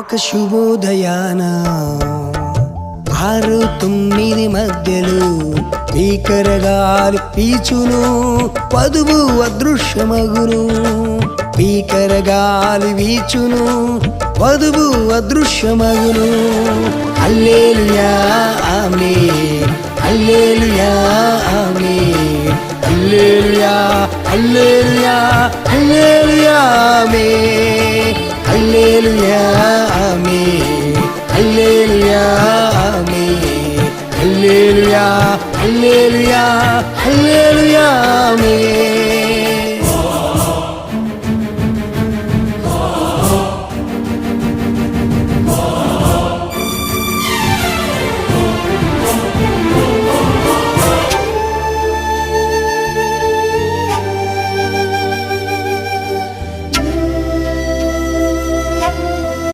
ఒక శుభోదయాన 6-9 మధ్యలో భీకరగాలి పీచును, వధువు అదృశ్యమగును. భీకరగాలి వీచును, వధువు అదృశ్యమగును. హల్లెలూయా ఆమేన్, హల్లెలూయా ఆమేన్, హల్లెలూయా హల్లెలూయా హల్లెలూయా ఆమేన్, హల్లెలూయా